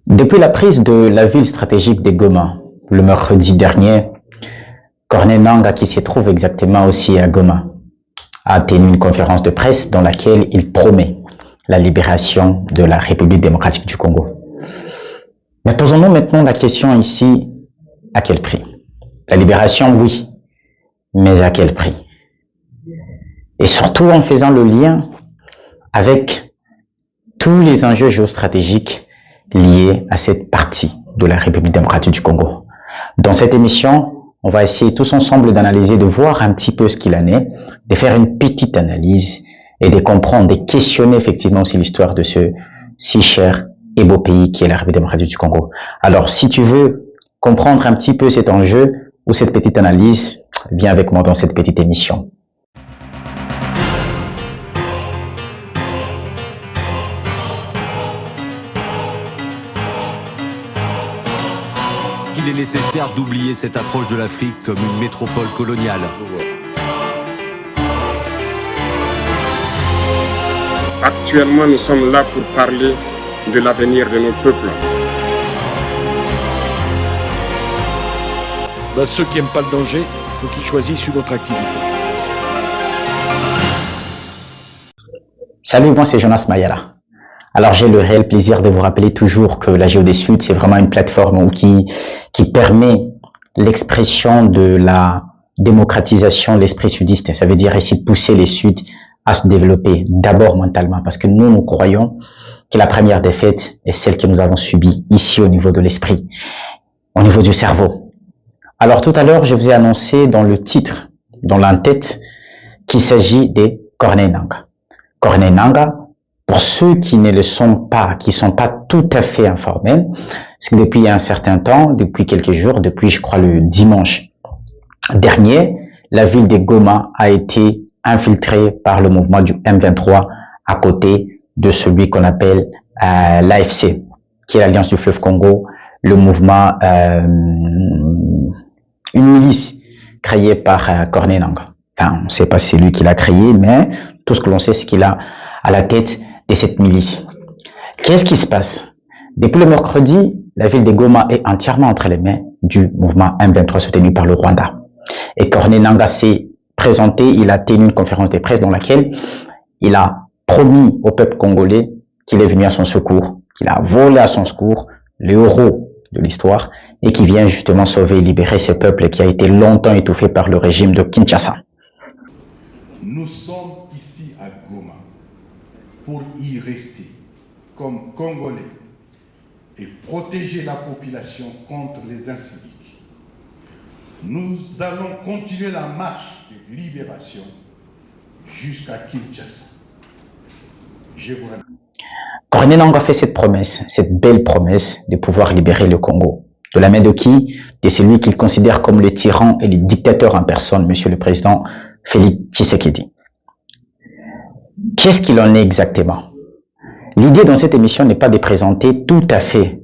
Depuis la prise de la ville stratégique de Goma, le mercredi dernier, Corneille Nangaa, qui se trouve exactement aussi à Goma, a tenu une conférence de presse dans laquelle il promet la libération de la République démocratique du Congo. Mais posons-nous maintenant la question ici, à quel prix? La libération, oui, mais à quel prix? Et surtout en faisant le lien avec tous les enjeux géostratégiques liés à cette partie de la République démocratique du Congo. Dans cette émission, on va essayer tous ensemble d'analyser, de voir un petit peu ce qu'il en est, de faire une petite analyse et de comprendre, de questionner effectivement aussi l'histoire de ce si cher et beau pays qui est la République démocratique du Congo. Alors, si tu veux comprendre un petit peu cet enjeu ou cette petite analyse, viens avec moi dans cette petite émission. Il est nécessaire d'oublier cette approche de l'Afrique comme une métropole coloniale. Actuellement, nous sommes là pour parler de l'avenir de nos peuples. Ceux qui n'aiment pas le danger, il faut qu'ils choisissent une autre activité. Salut, moi c'est Jonas Mayala. Alors j'ai le réel plaisir de vous rappeler toujours que la Géo des Suds, c'est vraiment une plateforme qui permet l'expression de la démocratisation de l'esprit sudiste. Ça veut dire essayer de pousser les Suds à se développer d'abord mentalement, parce que nous croyons que la première défaite est celle que nous avons subie ici au niveau de l'esprit, au niveau du cerveau. Alors tout à l'heure, je vous ai annoncé dans le titre, dans l'entête, qu'il s'agit de Corneille Nangaa. Corneille Nangaa, pour ceux qui ne le sont pas, qui sont pas tout à fait informés, c'est que depuis un certain temps, depuis quelques jours, depuis je crois le dimanche dernier, la ville de Goma a été infiltrée par le mouvement du M23 à côté de celui qu'on appelle l'AFC, qui est l'Alliance du Fleuve Congo, le mouvement, une milice créée par Corneille Nangaa. Enfin, on ne sait pas si c'est lui qui l'a créé, mais tout ce que l'on sait, c'est qu'il a à la tête de cette milice. Qu'est-ce qui se passe? Depuis le mercredi, la ville de Goma est entièrement entre les mains du mouvement M23 soutenu par le Rwanda. Et Corneille Nangaa s'est présenté, il a tenu une conférence de presse dans laquelle il a promis au peuple congolais qu'il est venu à son secours, qu'il a volé à son secours le héros de l'histoire et qui vient justement sauver et libérer ce peuple qui a été longtemps étouffé par le régime de Kinshasa. Nous sommes ici à Goma pour y rester comme Congolais et protéger la population contre les inciviques. Nous allons continuer la marche de libération jusqu'à Kinshasa. Je vous remercie. Corneille Nangaa fait cette promesse, cette belle promesse de pouvoir libérer le Congo. De la main de qui? De celui qu'il considère comme le tyran et le dictateur en personne, monsieur le président Félix Tshisekedi. Qu'est-ce qu'il en est exactement? L'idée dans cette émission n'est pas de présenter tout à fait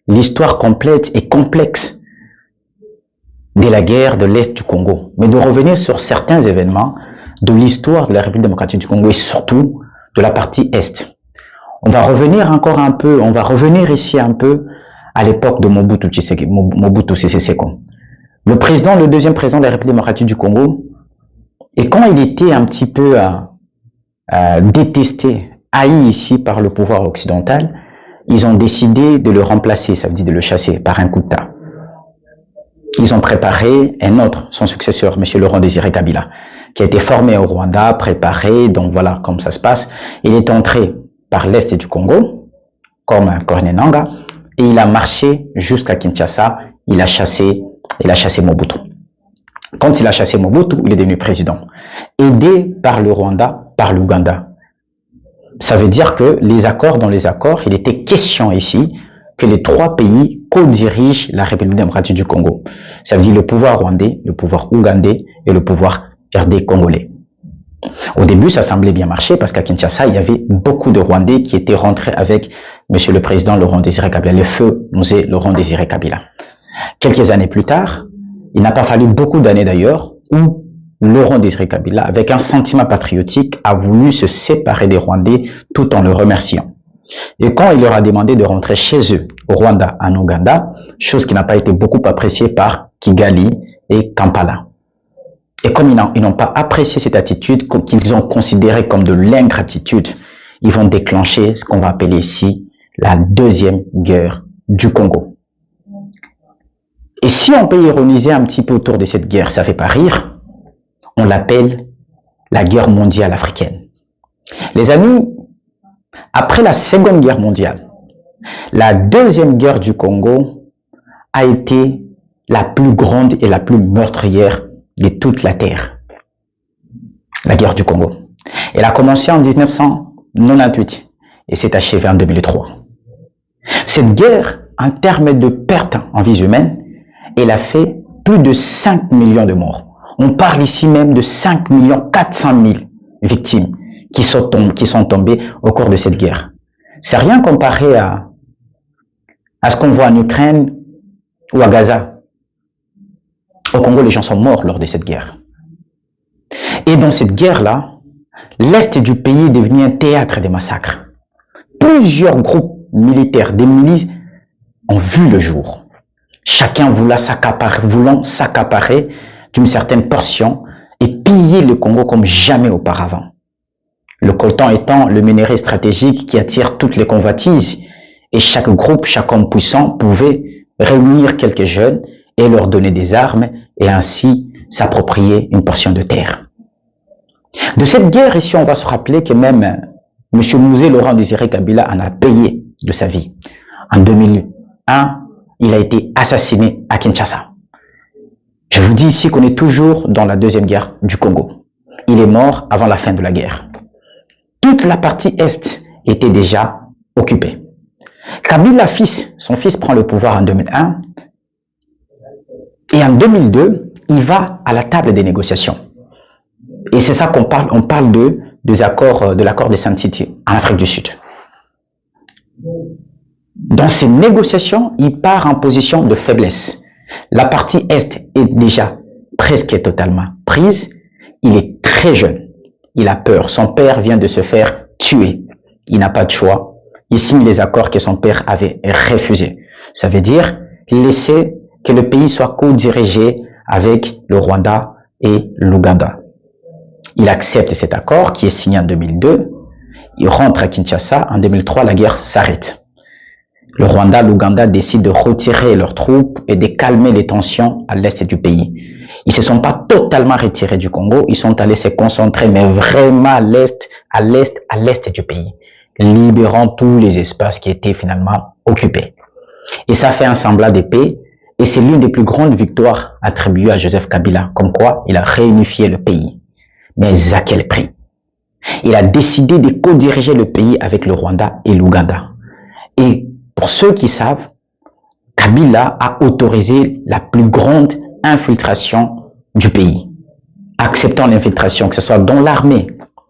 l'histoire complète et complexe de la guerre de l'Est du Congo, mais de revenir sur certains événements de l'histoire de la République démocratique du Congo et surtout de la partie Est. On va revenir encore un peu, on va revenir ici un peu à l'époque de Mobutu Sese Seko. Le deuxième président de la République démocratique du Congo, et quand il était un petit peu détesté, haï ici par le pouvoir occidental, ils ont décidé de le remplacer, ça veut dire de le chasser par un coup d'État. Ils ont préparé un autre, son successeur, M. Laurent Désiré Kabila, qui a été formé au Rwanda, préparé, donc voilà comme ça se passe. Il est entré par l'Est du Congo, comme Corneille Nangaa, et il a marché jusqu'à Kinshasa, il a chassé Mobutu. Quand il a chassé Mobutu, il est devenu président, aidé par le Rwanda, par l'Ouganda. Ça veut dire que dans les accords, il était question ici que les trois pays co-dirigent la République démocratique du Congo. Ça veut dire le pouvoir rwandais, le pouvoir ougandais et le pouvoir RD congolais. Au début, ça semblait bien marcher parce qu'à Kinshasa, il y avait beaucoup de Rwandais qui étaient rentrés avec monsieur le président Laurent Désiré Kabila, le feu Mzee Laurent Désiré Kabila. Quelques années plus tard, il n'a pas fallu beaucoup d'années d'ailleurs, où Laurent Désiré Kabila, avec un sentiment patriotique, a voulu se séparer des Rwandais tout en le remerciant. Et quand il leur a demandé de rentrer chez eux, au Rwanda, en Ouganda, chose qui n'a pas été beaucoup appréciée par Kigali et Kampala. Et comme ils n'ont pas apprécié cette attitude, qu'ils ont considéré comme de l'ingratitude, ils vont déclencher ce qu'on va appeler ici la deuxième guerre du Congo. Et si on peut ironiser un petit peu autour de cette guerre, ça fait pas rire, on l'appelle la guerre mondiale africaine. Les amis, après la Seconde Guerre mondiale, la deuxième guerre du Congo a été la plus grande et la plus meurtrière de toute la Terre. La guerre du Congo. Elle a commencé en 1998 et s'est achevée en 2003. Cette guerre, en termes de pertes en vies humaines, elle a fait plus de 5 millions de morts. On parle ici même de 5 400 000 victimes qui sont tombées au cours de cette guerre. C'est rien comparé à ce qu'on voit en Ukraine ou à Gaza. Au Congo, les gens sont morts lors de cette guerre. Et dans cette guerre-là, l'Est du pays est devenu un théâtre de massacres. Plusieurs groupes militaires, des milices, ont vu le jour. Chacun voulant s'accaparer d'une certaine portion et piller le Congo comme jamais auparavant. Le coltan étant le minerai stratégique qui attire toutes les convoitises, et chaque groupe, chaque homme puissant pouvait réunir quelques jeunes et leur donner des armes et ainsi s'approprier une portion de terre. De cette guerre ici, on va se rappeler que même M. Mouzé Laurent Désiré Kabila en a payé de sa vie. En 2001, il a été assassiné à Kinshasa. Je vous dis ici qu'on est toujours dans la deuxième guerre du Congo. Il est mort avant la fin de la guerre. Toute la partie Est était déjà occupée. Kabila, son fils prend le pouvoir en 2001 et en 2002, il va à la table des négociations. Et c'est ça qu'on parle, on parle de l'accord de Sun City en Afrique du Sud. Dans ces négociations, il part en position de faiblesse. La partie Est est déjà presque totalement prise. Il est très jeune. Il a peur. Son père vient de se faire tuer. Il n'a pas de choix. Il signe les accords que son père avait refusés. Ça veut dire laisser que le pays soit co-dirigé avec le Rwanda et l'Ouganda. Il accepte cet accord qui est signé en 2002. Il rentre à Kinshasa. En 2003, la guerre s'arrête. Le Rwanda, l'Ouganda décident de retirer leurs troupes et de calmer les tensions à l'est du pays. Ils ne se sont pas totalement retirés du Congo, ils sont allés se concentrer, mais vraiment à l'est du pays, libérant tous les espaces qui étaient finalement occupés. Et ça fait un semblant de paix, et c'est l'une des plus grandes victoires attribuées à Joseph Kabila, comme quoi il a réunifié le pays. Mais à quel prix? Il a décidé de co-diriger le pays avec le Rwanda et l'Ouganda. Et pour ceux qui savent, Kabila a autorisé la plus grande infiltration du pays, acceptant l'infiltration, que ce soit dans l'armée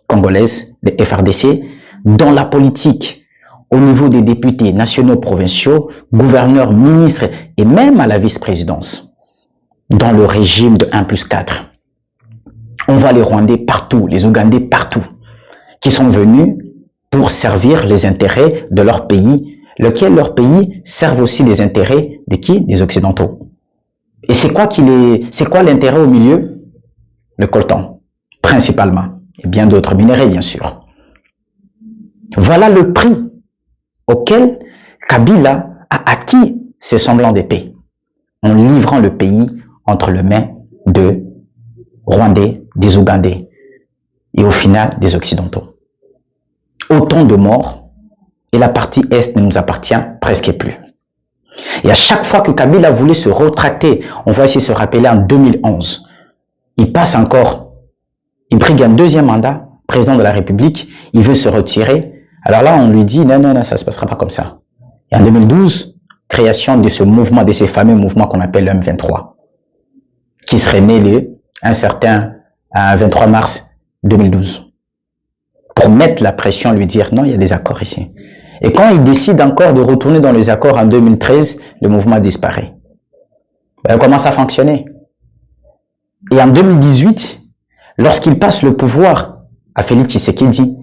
congolaise, les FRDC, dans la politique, au niveau des députés nationaux, provinciaux, gouverneurs, ministres et même à la vice-présidence, dans le régime de 1+4. On voit les Rwandais partout, les Ougandais partout, qui sont venus pour servir les intérêts de leur pays, lequel leur pays servent aussi les intérêts de qui? Des Occidentaux. Et c'est quoi l'intérêt au milieu? Le coltan, principalement, et bien d'autres minéraux, bien sûr. Voilà le prix auquel Kabila a acquis ces semblants de paix, en livrant le pays entre les mains de Rwandais, des Ougandais, et au final des Occidentaux. Autant de morts, et la partie Est ne nous appartient presque plus. Et à chaque fois que Kabila voulait se retracter, on va essayer de se rappeler en 2011, il passe encore, il brigue un deuxième mandat, président de la République, il veut se retirer. Alors là, on lui dit, non, ça ne se passera pas comme ça. Et en 2012, création de ce mouvement, de ces fameux mouvements qu'on appelle le M23, qui serait né un certain 23 mars 2012, pour mettre la pression, lui dire, non, il y a des accords ici. Et quand il décide encore de retourner dans les accords en 2013, le mouvement disparaît. Ben, comment ça fonctionnait? Et en 2018, lorsqu'il passe le pouvoir à Félix Tshisekedi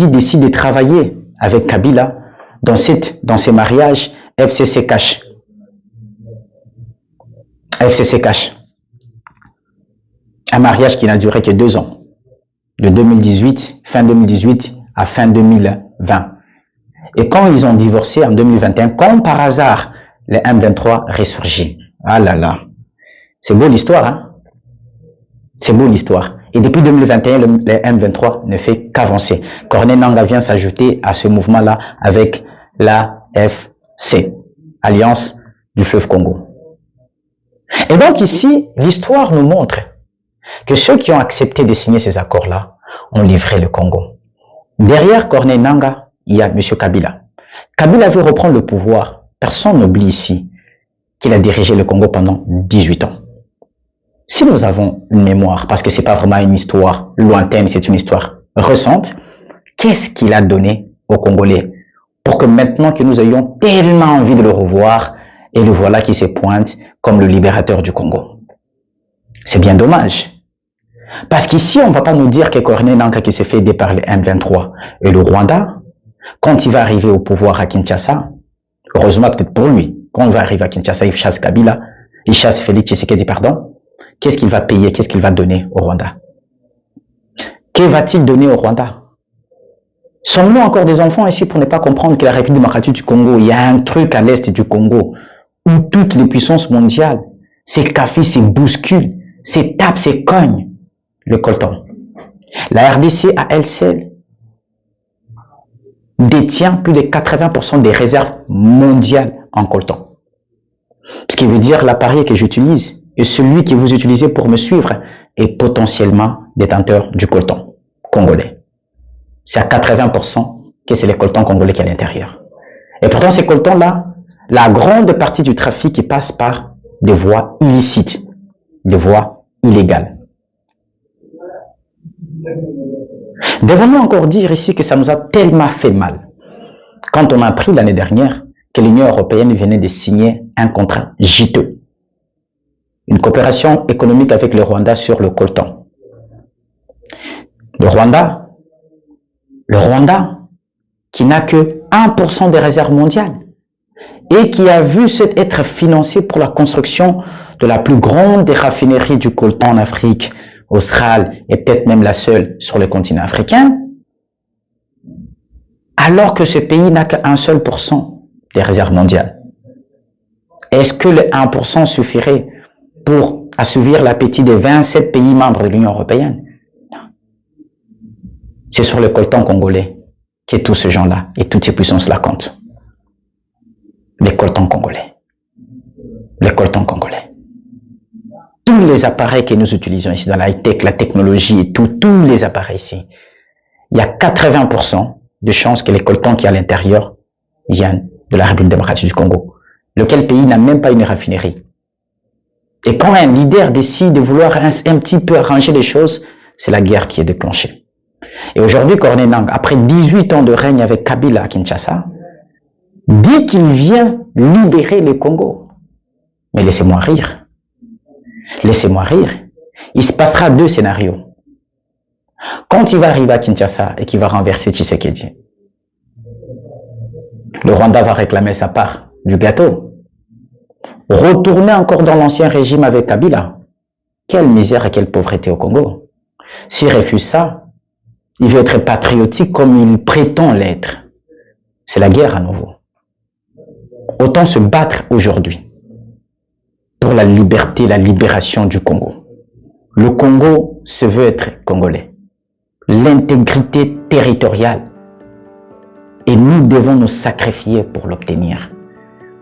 décide de travailler avec Kabila, dans ces mariages, FCC cache. FCC cache. Un mariage qui n'a duré que 2 ans. De 2018, fin 2018 à fin 2020. Et quand ils ont divorcé en 2021, comme par hasard, le M23 ressurgit. Ah là là. C'est beau l'histoire, hein? C'est beau l'histoire. Et depuis 2021, le M23 ne fait qu'avancer. Corneille Nangaa vient s'ajouter à ce mouvement-là avec l'AFC, Alliance du fleuve Congo. Et donc ici, l'histoire nous montre que ceux qui ont accepté de signer ces accords-là ont livré le Congo. Derrière Corneille Nangaa, il y a M. Kabila. Kabila veut reprendre le pouvoir. Personne n'oublie ici qu'il a dirigé le Congo pendant 18 ans. Si nous avons une mémoire, parce que c'est pas vraiment une histoire lointaine, c'est une histoire récente, qu'est-ce qu'il a donné aux Congolais pour que maintenant que nous ayons tellement envie de le revoir, et le voilà qui se pointe comme le libérateur du Congo? C'est bien dommage. Parce qu'ici, on ne va pas nous dire que Corneille Nangaa qui s'est fait aider par le M23 et le Rwanda, quand il va arriver au pouvoir à Kinshasa, heureusement peut-être pour lui, quand il va arriver à Kinshasa, il chasse Kabila, il chasse Félix Tshisekedi, pardon, qu'est-ce qu'il va payer, qu'est-ce qu'il va donner au Rwanda? Que va-t-il donner au Rwanda? Sommes-nous encore des enfants ici pour ne pas comprendre que la République démocratique du Congo, il y a un truc à l'est du Congo où toutes les puissances mondiales, ces cafés, ces bousculent, ces tapent, ces cognent le coltan. La RDC à elle seule détient plus de 80% des réserves mondiales en coltan. Ce qui veut dire l'appareil que j'utilise et celui que vous utilisez pour me suivre est potentiellement détenteur du coltan congolais. C'est à 80% que c'est les coltans congolais qui est à l'intérieur. Et pourtant, ces coltans-là, la grande partie du trafic qui passe par des voies illicites, des voies illégales. Devons-nous encore dire ici que ça nous a tellement fait mal quand on a appris l'année dernière que l'Union européenne venait de signer un contrat juteux, une coopération économique avec le Rwanda sur le coltan. Le Rwanda qui n'a que 1% des réserves mondiales et qui a vu être financé pour la construction de la plus grande des raffineries du coltan en Afrique australe et peut-être même la seule sur le continent africain, alors que ce pays n'a qu'un seul % des réserves mondiales. Est-ce que le 1% suffirait pour assouvir l'appétit des 27 pays membres de l'Union européenne? Non. C'est sur le coltan congolais que tous ces gens-là et toutes ces puissances-là comptent. Les coltans congolais. Les coltans congolais. Tous les appareils que nous utilisons ici dans la high-tech, la technologie et tous les appareils ici, il y a 80% de chances que les coltans qui sont à l'intérieur viennent de la République démocratique du Congo, lequel pays n'a même pas une raffinerie. Et quand un leader décide de vouloir un petit peu arranger les choses, c'est la guerre qui est déclenchée. Et aujourd'hui, Corneille Nangaa, après 18 ans de règne avec Kabila à Kinshasa, dit qu'il vient libérer le Congo. Mais laissez-moi rire. Laissez-moi rire. Il se passera 2 scénarios. Quand il va arriver à Kinshasa et qu'il va renverser Tshisekedi, le Rwanda va réclamer sa part du gâteau. Retourner encore dans l'ancien régime avec Kabila. Quelle misère et quelle pauvreté au Congo. S'il refuse ça, il veut être patriotique comme il prétend l'être. C'est la guerre à nouveau. Autant se battre aujourd'hui pour la liberté, la libération du Congo. Le Congo se veut être congolais. L'intégrité territoriale. Et nous devons nous sacrifier pour l'obtenir.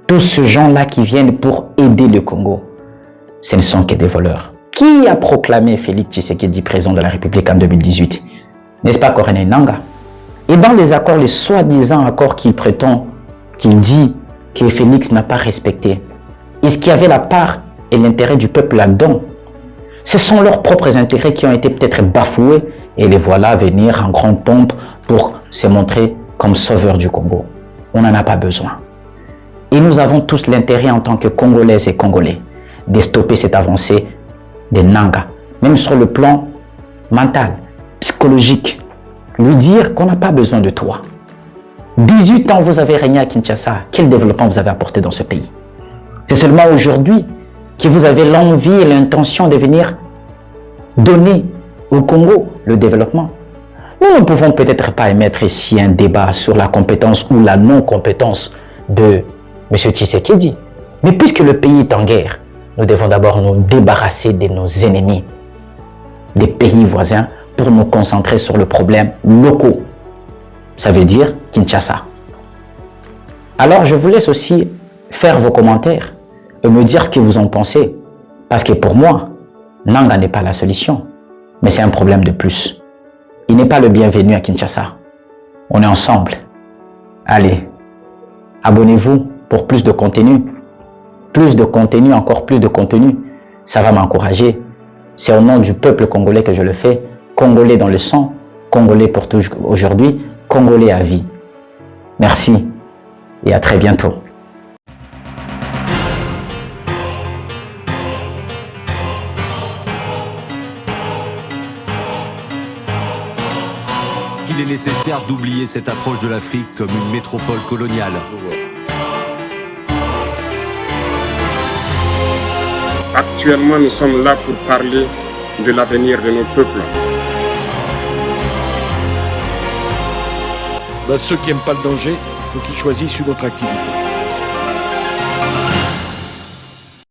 Tous ces gens-là qui viennent pour aider le Congo, ce ne sont que des voleurs. Qui a proclamé Félix Tshisekedi président de la République en 2018? N'est-ce pas Corneille Nangaa? Et dans les accords, les soi-disant accords qu'il prétend, qu'il dit que Félix n'a pas respecté, est-ce qu'il y avait la part et l'intérêt du peuple là-dedans? Ce sont leurs propres intérêts qui ont été peut-être bafoués et les voilà venir en grande pompe pour se montrer comme sauveurs du Congo. On n'en a pas besoin. Et nous avons tous l'intérêt en tant que Congolaises et Congolais de stopper cette avancée de Nangaa, même sur le plan mental, psychologique. Lui dire qu'on n'a pas besoin de toi. 18 ans vous avez régné à Kinshasa. Quel développement vous avez apporté dans ce pays? C'est seulement aujourd'hui que vous avez l'envie et l'intention de venir donner au Congo le développement. Nous ne pouvons peut-être pas émettre ici un débat sur la compétence ou la non-compétence de M. Tshisekedi. Mais puisque le pays est en guerre, nous devons d'abord nous débarrasser de nos ennemis, des pays voisins, pour nous concentrer sur le problème locaux. Ça veut dire Kinshasa. Alors je vous laisse aussi faire vos commentaires et me dire ce que vous en pensez. Parce que pour moi, Nanga n'est pas la solution, mais c'est un problème de plus. Il n'est pas le bienvenu à Kinshasa. On est ensemble. Allez, abonnez-vous pour plus de contenu. Plus de contenu, encore plus de contenu. Ça va m'encourager. C'est au nom du peuple congolais que je le fais. Congolais dans le sang, Congolais pour toujours aujourd'hui, Congolais à vie. Merci et à très bientôt. Il est nécessaire d'oublier cette approche de l'Afrique comme une métropole coloniale. Actuellement, nous sommes là pour parler de l'avenir de nos peuples. Ceux qui n'aiment pas le danger, il faut qu'ils choisissent une autre activité.